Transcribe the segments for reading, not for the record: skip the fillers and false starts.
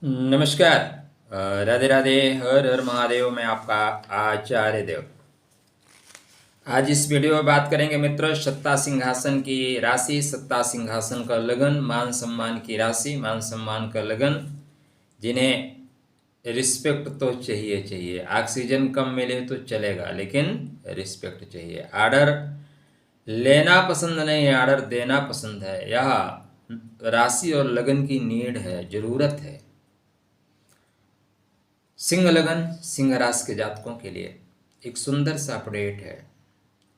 नमस्कार। राधे राधे, हर हर महादेव। मैं आपका आचार्य देव। आज इस वीडियो में बात करेंगे मित्रों, सत्ता सिंहासन की राशि, सत्ता सिंहासन का लगन, मान सम्मान की राशि, मान सम्मान का लगन। जिन्हें रिस्पेक्ट तो चाहिए चाहिए, ऑक्सीजन कम मिले तो चलेगा लेकिन रिस्पेक्ट चाहिए। आर्डर लेना पसंद नहीं है, आर्डर देना पसंद है। यह राशि और लगन की नीड है, जरूरत है। सिंह लगन, सिंह राशि के जातकों के लिए एक सुंदर सा अपडेट है।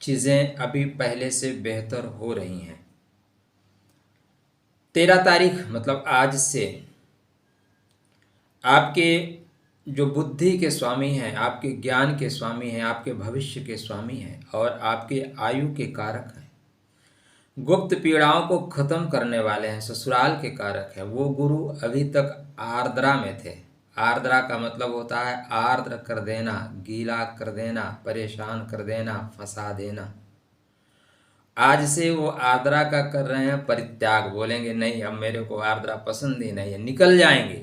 चीज़ें अभी पहले से बेहतर हो रही हैं। 13 तारीख मतलब आज से आपके जो बुद्धि के स्वामी हैं, आपके ज्ञान के स्वामी हैं, आपके भविष्य के स्वामी हैं और आपके आयु के कारक हैं, गुप्त पीड़ाओं को खत्म करने वाले हैं, ससुराल के कारक हैं। वो गुरु अभी तक आर्द्रा में थे। आर्द्रा का मतलब होता है आर्द्र कर देना, गीला कर देना, परेशान कर देना, फंसा देना। आज से वो आर्द्रा का कर रहे हैं परित्याग। बोलेंगे नहीं, अब मेरे को आर्द्रा पसंद ही नहीं है, निकल जाएंगे।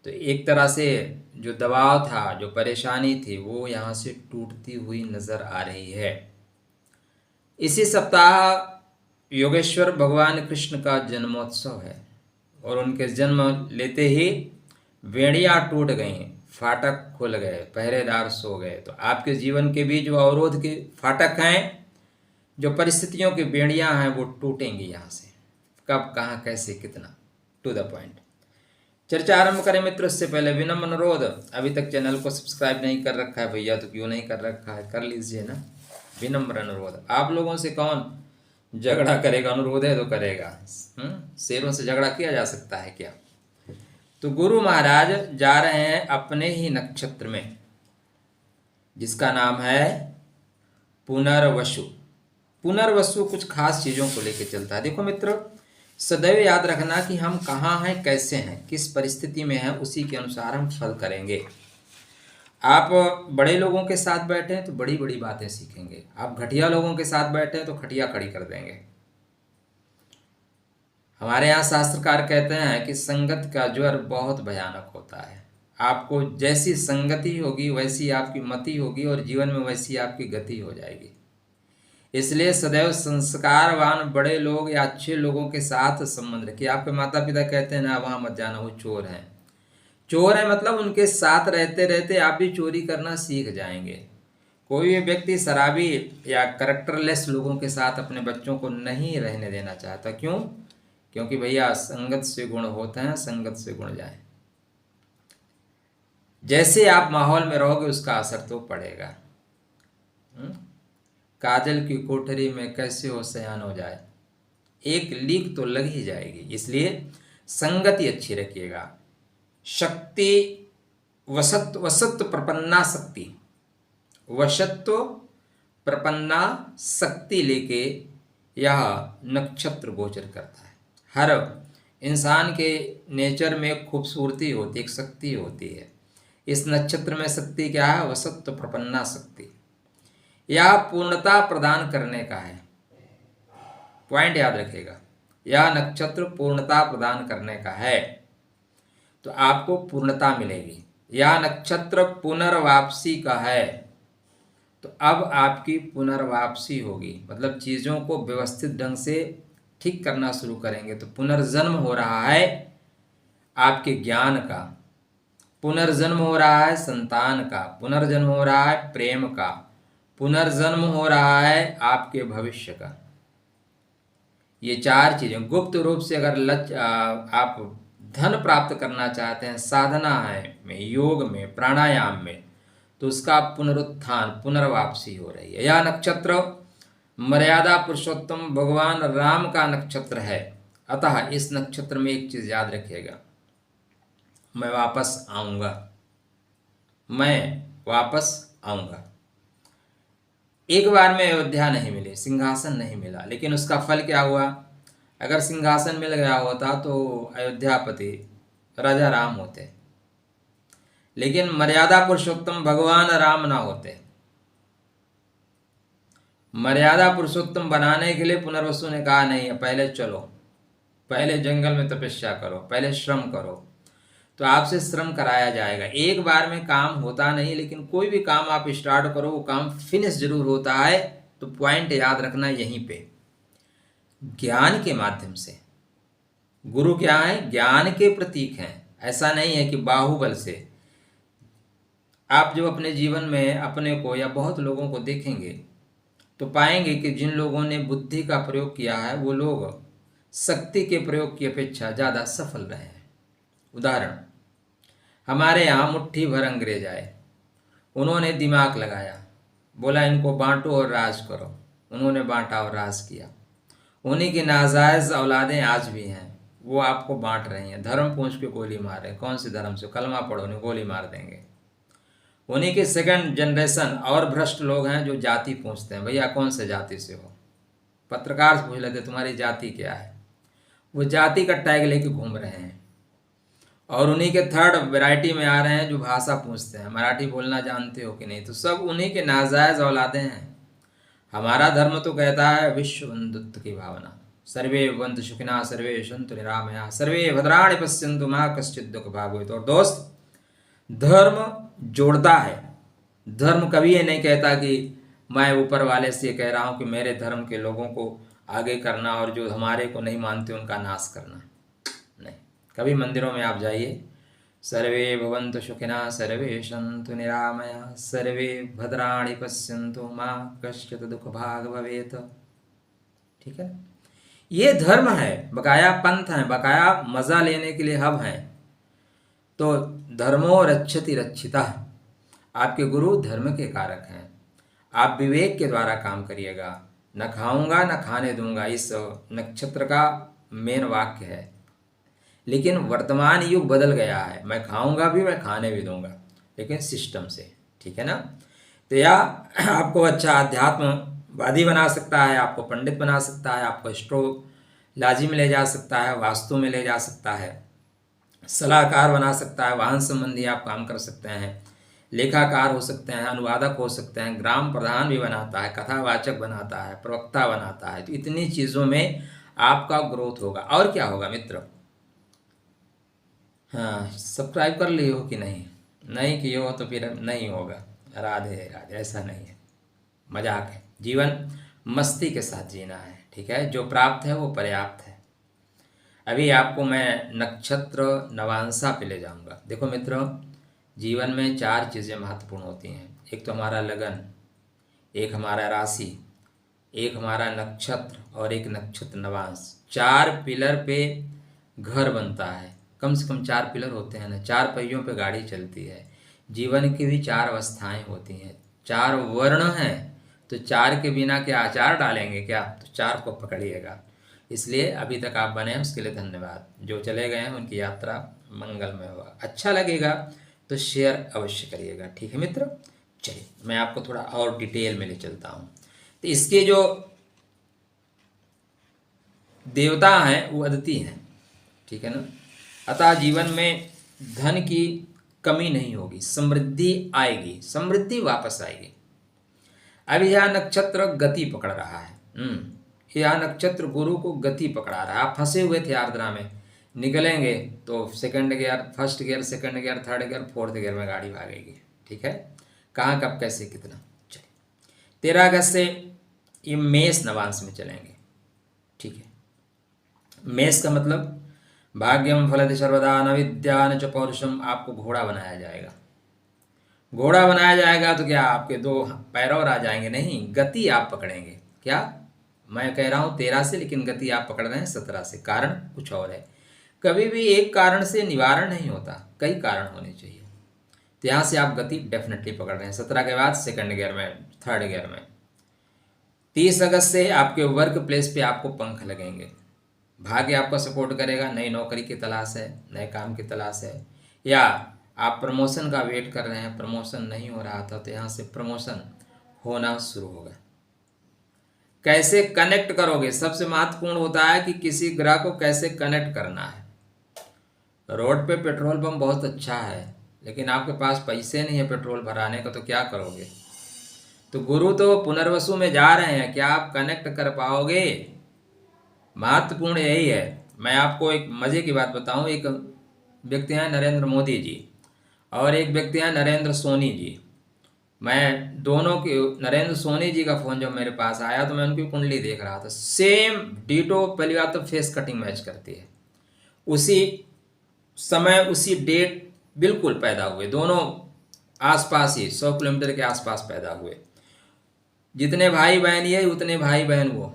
तो एक तरह से जो दबाव था, जो परेशानी थी, वो यहाँ से टूटती हुई नजर आ रही है। इसी सप्ताह योगेश्वर भगवान कृष्ण का जन्मोत्सव है और उनके जन्म लेते ही बेड़ियां टूट गईं, फाटक खुल गए, पहरेदार सो गए। तो आपके जीवन के भी जो अवरोध के फाटक हैं, जो परिस्थितियों की बेड़ियां हैं, वो टूटेंगी यहाँ से। कब, कहाँ, कैसे, कितना, टू द पॉइंट। चर्चा आरंभ करें मित्रों। इससे पहले विनम्र अनुरोध, अभी तक चैनल को सब्सक्राइब नहीं कर रखा है भैया तो क्यों नहीं कर रखा है, कर लीजिए ना। विनम्र अनुरोध। आप लोगों से कौन झगड़ा करेगा, अनुरोध है तो करेगा। शेरों से झगड़ा किया जा सकता है क्या? तो गुरु महाराज जा रहे हैं अपने ही नक्षत्र में, जिसका नाम है पुनर्वसु। पुनर्वसु कुछ खास चीजों को लेकर चलता है। देखो मित्रों, सदैव याद रखना कि हम कहाँ हैं, कैसे हैं, किस परिस्थिति में हैं, उसी के अनुसार हम फल करेंगे। आप बड़े लोगों के साथ बैठे हैं तो बड़ी बड़ी बातें सीखेंगे। आप घटिया लोगों के साथ बैठे हैं तो खटिया खड़ी कर देंगे। हमारे यहाँ शास्त्रकार कहते हैं कि संगत का ज्वर बहुत भयानक होता है। आपको जैसी संगति होगी वैसी आपकी मति होगी और जीवन में वैसी आपकी गति हो जाएगी। इसलिए सदैव संस्कारवान बड़े लोग या अच्छे लोगों के साथ संबंध रखिए। आपके माता पिता कहते हैं ना वहाँ मत जाना, वो चोर हैं। चोर है मतलब उनके साथ रहते रहते आप भी चोरी करना सीख जाएंगे। कोई भी व्यक्ति शराबी या करेक्टरलेस लोगों के साथ अपने बच्चों को नहीं रहने देना चाहता। क्यों? क्योंकि भैया संगत से गुण होते हैं, संगत से गुण जाए। जैसे आप माहौल में रहोगे उसका असर तो पड़ेगा। काजल की कोठरी में कैसे हो सयान हो जाए, एक लीक तो लग ही जाएगी। इसलिए संगति अच्छी रखिएगा। शक्ति वसत्व प्रपन्ना शक्ति, वशत्व प्रपन्ना शक्ति लेके यह नक्षत्र गोचर करता है। हर इंसान के नेचर में खूबसूरती होती है, एक शक्ति होती है। इस नक्षत्र में शक्ति क्या है? वसत्व प्रपन्ना शक्ति। यह पूर्णता प्रदान करने का है। पॉइंट याद रखिएगा, यह नक्षत्र पूर्णता प्रदान करने का है तो आपको पूर्णता मिलेगी। यह नक्षत्र पुनर्वापसी का है तो अब आपकी पुनर्वापसी होगी, मतलब चीज़ों को व्यवस्थित ढंग से ठीक करना शुरू करेंगे। तो पुनर्जन्म हो रहा है आपके ज्ञान का, पुनर्जन्म हो रहा है संतान का, पुनर्जन्म हो रहा है प्रेम का, पुनर्जन्म हो रहा है आपके भविष्य का। ये चार चीजें गुप्त रूप से अगर आप धन प्राप्त करना चाहते हैं, साधना है में, योग में, प्राणायाम में, तो उसका पुनरुत्थान, पुनर्वापसी हो रही है। यह नक्षत्र मर्यादा पुरुषोत्तम भगवान राम का नक्षत्र है। अतः इस नक्षत्र में एक चीज याद रखिएगा, मैं वापस आऊंगा, मैं वापस आऊंगा। एक बार में अयोध्या नहीं मिली, सिंहासन नहीं मिला, लेकिन उसका फल क्या हुआ? अगर सिंहासन मिल गया होता तो अयोध्यापति राजा राम होते, लेकिन मर्यादा पुरुषोत्तम भगवान राम ना होते। मर्यादा पुरुषोत्तम बनाने के लिए पुनर्वसु ने कहा नहीं, पहले चलो, पहले जंगल में तपस्या करो, पहले श्रम करो। तो आपसे श्रम कराया जाएगा। एक बार में काम होता नहीं, लेकिन कोई भी काम आप स्टार्ट करो वो काम फिनिश जरूर होता है। तो पॉइंट याद रखना यहीं पे, ज्ञान के माध्यम से। गुरु क्या है? ज्ञान के प्रतीक हैं। ऐसा नहीं है कि बाहुबल से। आप जब अपने जीवन में अपने को या बहुत लोगों को देखेंगे तो पाएंगे कि जिन लोगों ने बुद्धि का प्रयोग किया है वो लोग शक्ति के प्रयोग की अपेक्षा ज़्यादा सफल रहे हैं। उदाहरण, हमारे यहाँ मुट्ठी भर अंग्रेज आए, उन्होंने दिमाग लगाया, बोला इनको बांटो और राज करो। उन्होंने बांटा और राज किया। उन्हीं की नाजायज औलादें आज भी हैं, वो आपको बांट रही हैं। धर्म पूछ के गोली मार रहे हैं। कौन से धर्म से? कलमा पढ़ो, उन्हें गोली मार देंगे। उन्हीं के सेकंड जनरेशन और भ्रष्ट लोग हैं जो जाति पूछते हैं, भैया कौन से जाति से हो? पत्रकार से पूछ लेते तुम्हारी जाति क्या है? वो जाति का टैग लेके घूम रहे हैं। और उन्हीं के थर्ड वैरायटी में आ रहे हैं जो भाषा पूछते हैं, मराठी बोलना जानते हो कि नहीं? तो सब उन्हीं के नाजायज औलादे हैं। हमारा धर्म तो कहता है विश्व बंधुत्व की भावना। सर्वे भवन्तु सुखिनः, सर्वे सन्तु निरामया, सर्वे भद्राणि पश्यन्तु मा कश्चित् दुःख भाग् भवेत्। और दोस्त, धर्म जोड़ता है। धर्म कभी ये नहीं कहता कि मैं ऊपर वाले से कह रहा हूँ कि मेरे धर्म के लोगों को आगे करना और जो हमारे को नहीं मानते उनका नाश करना। नहीं, कभी मंदिरों में आप जाइए, सर्वे भवन्तु सुखिनः, सर्वे सन्तु निरामया, सर्वे भद्राणि पश्यन्तु मा कश्चित् दुःख भाग् भवेत्। ठीक है, ये धर्म है, बकाया पंथ है, बकाया मजा लेने के लिए हम हैं। तो धर्मो रक्षति रक्षिता। आपके गुरु धर्म के कारक हैं। आप विवेक के द्वारा काम करिएगा। न खाऊंगा न खाने दूंगा, इस नक्षत्र का मेन वाक्य है। लेकिन वर्तमान युग बदल गया है, मैं खाऊंगा भी, मैं खाने भी दूंगा, लेकिन सिस्टम से। ठीक है ना? तो यह आपको अच्छा अध्यात्मवादी बना सकता है, आपको पंडित बना सकता है, आपको एस्ट्रोलॉजी में ले जा सकता है, वास्तु में ले जा सकता है, सलाहकार बना सकता है, वाहन संबंधी आप काम कर सकते हैं, लेखाकार हो सकते हैं, अनुवादक हो सकते हैं, ग्राम प्रधान भी बनाता है, कथावाचक बनाता है, प्रवक्ता बनाता है। तो इतनी चीज़ों में आपका ग्रोथ होगा। और क्या होगा मित्र? हाँ, सब्सक्राइब कर लिए हो कि नहीं? नहीं किए हो तो फिर नहीं होगा। राधे राधे। ऐसा नहीं है, मजाक है। जीवन मस्ती के साथ जीना है। ठीक है, जो प्राप्त है वो पर्याप्त है। अभी आपको मैं नक्षत्र नवांशा पे ले जाऊंगा। देखो मित्रों, जीवन में 4 चीज़ें महत्वपूर्ण होती हैं। एक तो हमारा लगन, एक हमारा राशि, एक हमारा नक्षत्र और एक नक्षत्र नवांश। 4 पिलर पे घर बनता है। कम से कम 4 पिलर होते हैं ना। 4 पहियों पे गाड़ी चलती है। जीवन की भी 4 अवस्थाएं होती हैं। 4 वर्ण हैं, तो 4 के बिना क्या अचार डालेंगे क्या? तो 4 को पकड़िएगा। इसलिए अभी तक आप बने हैं उसके लिए धन्यवाद। जो चले गए हैं उनकी यात्रा मंगलमय होगा। अच्छा लगेगा तो शेयर अवश्य करिएगा। ठीक है मित्र, चलिए मैं आपको थोड़ा और डिटेल में ले चलता हूँ। तो इसके जो देवता हैं वो अदिति हैं। ठीक है ना? अतः जीवन में धन की कमी नहीं होगी, समृद्धि आएगी, समृद्धि वापस आएगी। अब यह नक्षत्र गति पकड़ रहा है। यह नक्षत्र गुरु को गति पकड़ा रहा है। आप फंसे हुए थे आर्द्रा में, निकलेंगे तो second gear, first gear, second gear, third gear, fourth gear में गाड़ी भागेगी। ठीक है, कहाँ कब कैसे कितना। चलिए 13 अगस्त से ये मेष नवांश में चलेंगे। ठीक है, मेष का मतलब भाग्यम फलति सर्वदा न विद्या न च पौरुषम। आपको घोड़ा बनाया जाएगा। घोड़ा बनाया जाएगा तो क्या आपके 2 पैरों आ जाएंगे? नहीं, गति आप पकड़ेंगे। क्या मैं कह रहा हूँ 13 से, लेकिन गति आप पकड़ रहे हैं 17 से। कारण कुछ और है। कभी भी एक कारण से निवारण नहीं होता, कई कारण होने चाहिए। तो यहाँ से आप गति डेफिनेटली पकड़ रहे हैं। 17 के बाद सेकंड गियर में, थर्ड गियर में। 30 अगस्त से आपके वर्क प्लेस पे आपको पंख लगेंगे। भाग्य आपको सपोर्ट करेगा। नई नौकरी की तलाश है, नए काम की तलाश है, या आप प्रमोशन का वेट कर रहे हैं, प्रमोशन नहीं हो रहा था, तो यहाँ से प्रमोशन होना शुरू होगा। कैसे कनेक्ट करोगे? सबसे महत्वपूर्ण होता है कि किसी ग्रह को कैसे कनेक्ट करना है। रोड पे पेट्रोल पंप बहुत अच्छा है, लेकिन आपके पास पैसे नहीं है पेट्रोल भराने का, तो क्या करोगे? तो गुरु तो पुनर्वसु में जा रहे हैं, क्या आप कनेक्ट कर पाओगे? महत्वपूर्ण यही है। मैं आपको एक मजे की बात बताऊं। एक व्यक्ति हैं नरेंद्र मोदी जी और एक व्यक्ति हैं नरेंद्र सोनी जी। मैं दोनों की, नरेंद्र सोनी जी का फ़ोन जब मेरे पास आया तो मैं उनकी कुंडली देख रहा था, सेम डिटो। पहली बात तो फेस कटिंग मैच करती है, उसी समय उसी डेट बिल्कुल पैदा हुए, दोनों आसपास ही 100 किलोमीटर के आसपास पैदा हुए। जितने भाई बहन ये उतने भाई बहन वो।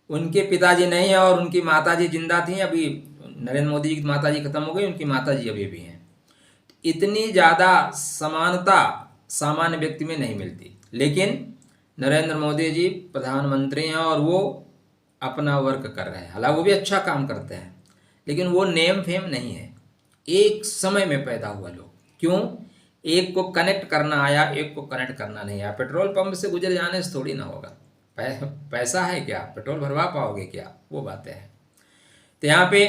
उनके पिताजी नहीं है और उनकी माताजी जिंदा थी। अभी नरेंद्र मोदी जी की माताजी खत्म हो गई, उनकी माताजी अभी भी हैं। इतनी ज़्यादा समानता सामान्य व्यक्ति में नहीं मिलती, लेकिन नरेंद्र मोदी जी प्रधानमंत्री हैं और वो अपना वर्क कर रहे हैं। हालांकि वो भी अच्छा काम करते हैं, लेकिन वो नेम फेम नहीं है। एक समय में पैदा हुआ लोग, क्यों? एक को कनेक्ट करना आया, एक को कनेक्ट करना नहीं आया। पेट्रोल पंप से गुजर जाने से थोड़ी ना होगा। पैसा है क्या, पेट्रोल भरवा पाओगे क्या, वो बातें हैं। तो यहाँ पे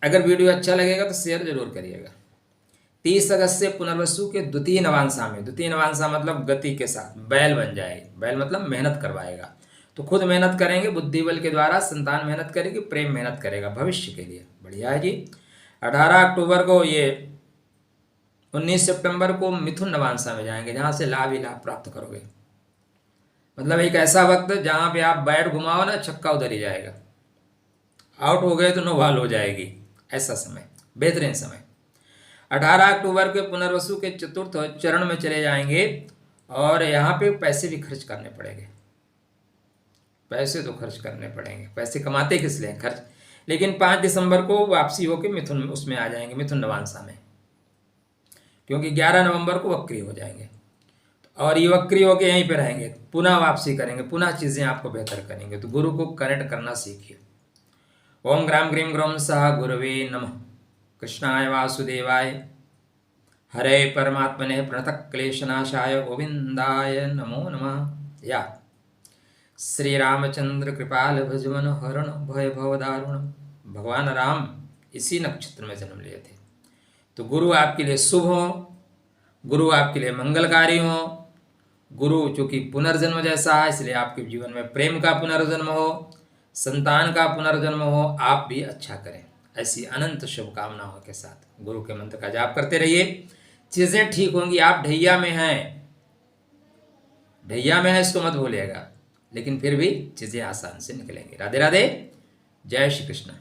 अगर वीडियो अच्छा लगेगा तो शेयर जरूर करिएगा। 30 अगस्त से पुनर्वसु के द्वितीय नवांशा में, द्वितीय नवांशा मतलब गति के साथ बैल बन जाएगी। बैल मतलब मेहनत करवाएगा, तो खुद मेहनत करेंगे, बुद्धि बल के द्वारा संतान मेहनत करेगी, प्रेम मेहनत करेगा भविष्य के लिए। बढ़िया है जी। 18 अक्टूबर को ये 19 सितंबर को मिथुन नवांशा में जाएंगे, जहाँ से लाभ ही लाभ प्राप्त करोगे। मतलब एक ऐसा वक्त जहाँ पे आप बैट घुमाओ ना, छक्का उधर ही जाएगा। आउट हो गए तो नो बॉल हो जाएगी। ऐसा समय, बेहतरीन समय। 18 अक्टूबर के पुनर्वसु के चतुर्थ चरण में चले जाएंगे और यहाँ पे पैसे भी खर्च करने पड़ेंगे। पैसे तो खर्च करने पड़ेंगे, पैसे कमाते किस लिए, खर्च। लेकिन 5 दिसंबर को वापसी होकर मिथुन उसमें आ जाएंगे, मिथुन नवांशा में, क्योंकि 11 नवंबर को वक्री हो जाएंगे और ये वक्री होकर यहीं पे रहेंगे, पुनः वापसी करेंगे, पुनः चीज़ें आपको बेहतर करेंगे। तो गुरु को कनेक्ट करना सीखिए। ओम ग्राम ग्रीम ग्रोम सह गुरवे नमः। कृष्णाय वासुदेवाय हरे परमात्मने प्रणतः क्लेशनाशाय गोविंदाय नमो नमः। या श्री रामचंद्र कृपाल भजमन हरण भय भवदारुण। भगवान राम इसी नक्षत्र में जन्म लिए थे। तो गुरु आपके लिए शुभ हो, गुरु आपके लिए मंगलकारी हो। गुरु चूंकि पुनर्जन्म जैसा है, इसलिए आपके जीवन में प्रेम का पुनर्जन्म हो, संतान का पुनर्जन्म हो, आप भी अच्छा करें। ऐसी अनंत शुभकामनाओं के साथ गुरु के मंत्र का जाप करते रहिए, चीज़ें ठीक होंगी। आप ढैया में हैं, ढैया में है इसको मत भूलिएगा, लेकिन फिर भी चीज़ें आसान से निकलेंगी। राधे राधे, जय श्री कृष्ण।